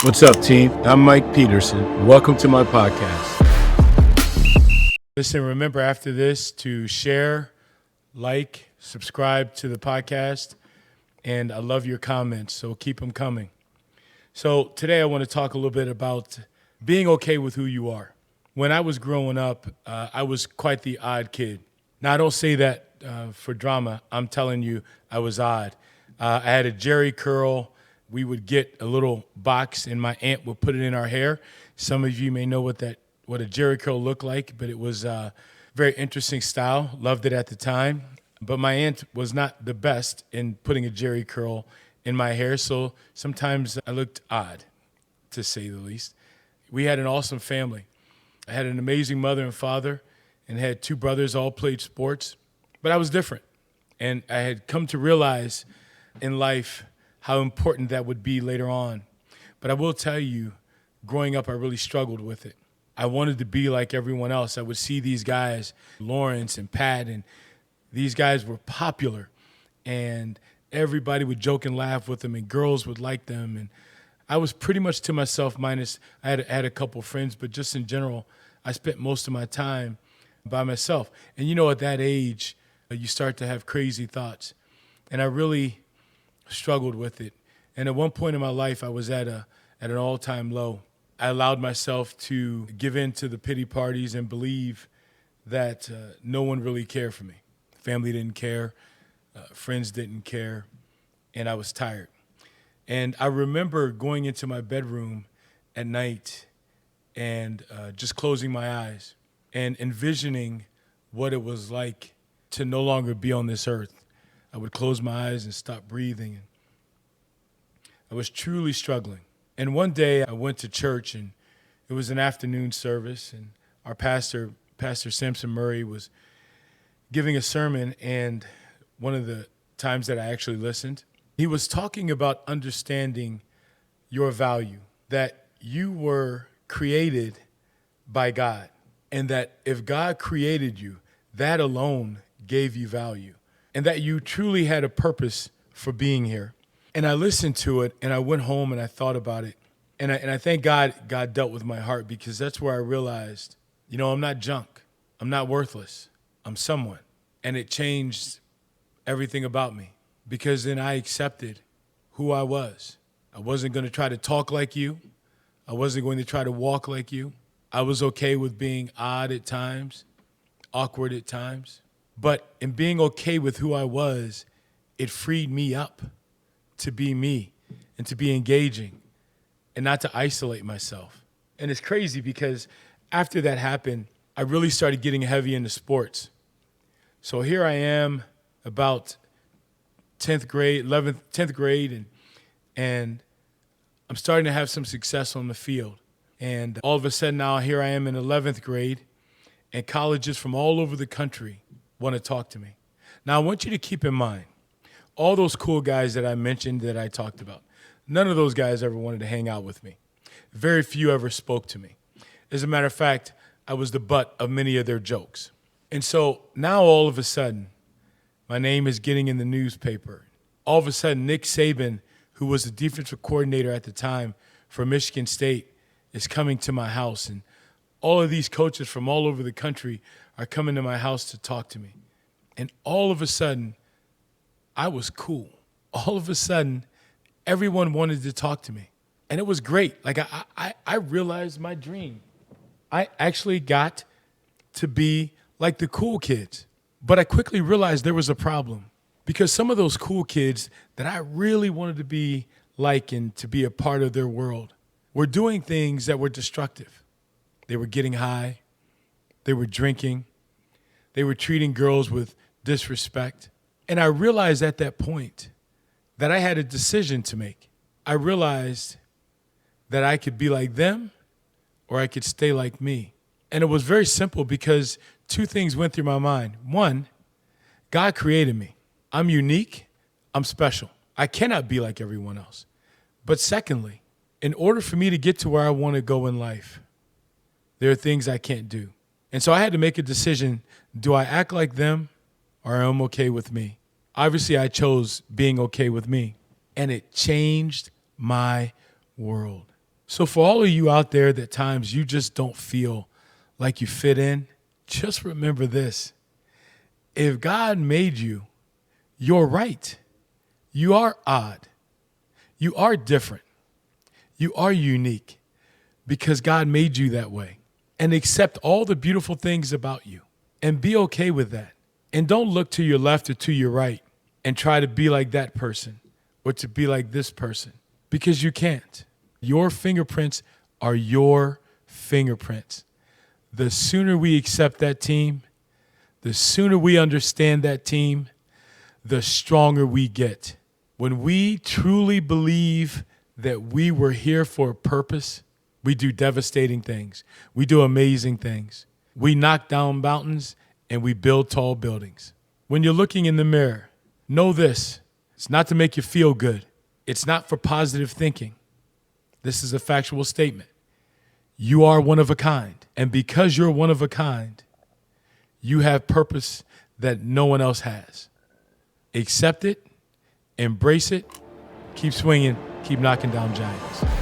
What's up, team? I'm Mike Peterson. Welcome to my podcast. Listen, remember after this to share, like, subscribe to the podcast, and I love your comments, so keep them coming. So today I want to talk a little bit about being okay with who you are. When I was growing up, I was quite the odd kid. Now, I don't say that for drama. I'm telling you, I was odd. I had a Jerry curl. We would get a little box, and my aunt would put it in our hair. Some of you may know what a Jerry curl looked like, but it was a very interesting style. Loved it at the time. But my aunt was not the best in putting a Jerry curl in my hair, so sometimes I looked odd, to say the least. We had an awesome family. I had an amazing mother and father and had two brothers, all played sports. But I was different, and I had come to realize in life how important that would be later on. But I will tell you, growing up, I really struggled with it. I wanted to be like everyone else. I would see these guys, Lawrence and Pat, and these guys were popular, and everybody would joke and laugh with them, and girls would like them. And I was pretty much to myself, minus I had a couple friends, but just in general, I spent most of my time by myself. And you know, at that age, you start to have crazy thoughts. And I really struggled with it. And at one point in my life, I was at an all-time low. I allowed myself to give in to the pity parties and believe that no one really cared for me. Family didn't care, friends didn't care, and I was tired. And I remember going into my bedroom at night and just closing my eyes and envisioning what it was like to no longer be on this earth. I would close my eyes and stop breathing. I was truly struggling. And one day I went to church, and it was an afternoon service, and our pastor, Pastor Samson Murray, was giving a sermon, and one of the times that I actually listened, he was talking about understanding your value, that you were created by God, and that if God created you, that alone gave you value, and that you truly had a purpose for being here. And I listened to it, and I went home and I thought about it. And I thank God dealt with my heart, because that's where I realized, I'm not junk. I'm not worthless. I'm someone. And it changed everything about me, because then I accepted who I was. I wasn't going to try to talk like you. I wasn't going to try to walk like you. I was okay with being odd at times, awkward at times. But in being okay with who I was, it freed me up to be me and to be engaging and not to isolate myself. And it's crazy, because after that happened, I really started getting heavy into sports. So here I am, about 10th grade, and I'm starting to have some success on the field. And all of a sudden now, here I am in 11th grade, and colleges from all over the country want to talk to me. Now, I want you to keep in mind, all those cool guys that I mentioned that I talked about, none of those guys ever wanted to hang out with me. Very few ever spoke to me. As a matter of fact, I was the butt of many of their jokes. And so now all of a sudden, my name is getting in the newspaper. All of a sudden, Nick Saban, who was the defensive coordinator at the time for Michigan State, is coming to my house. And all of these coaches from all over the country are coming to my house to talk to me. And all of a sudden, I was cool. All of a sudden, everyone wanted to talk to me. And it was great. Like, I realized my dream. I actually got to be like the cool kids. But I quickly realized there was a problem, because some of those cool kids that I really wanted to be like and to be a part of their world were doing things that were destructive. They were getting high. They were drinking. They were treating girls with disrespect. And I realized at that point that I had a decision to make. I realized that I could be like them, or I could stay like me. And it was very simple, because two things went through my mind. One, God created me. I'm unique. I'm special. I cannot be like everyone else. But secondly, in order for me to get to where I want to go in life, there are things I can't do. And so I had to make a decision. Do I act like them, or am I okay with me? Obviously, I chose being okay with me. And it changed my world. So for all of you out there that times you just don't feel like you fit in, just remember this. If God made you, you're right. You are odd. You are different. You are unique because God made you that way. And accept all the beautiful things about you and be okay with that. And don't look to your left or to your right and try to be like that person or to be like this person because you can't. Your fingerprints are your fingerprints. The sooner we accept that team, the sooner we understand that team, the stronger we get. When we truly believe that we were here for a purpose, we do devastating things. We do amazing things. We knock down mountains and we build tall buildings. When you're looking in the mirror, know this. It's not to make you feel good. It's not for positive thinking. This is a factual statement. You are one of a kind. And because you're one of a kind, you have purpose that no one else has. Accept it, embrace it, keep swinging, keep knocking down giants.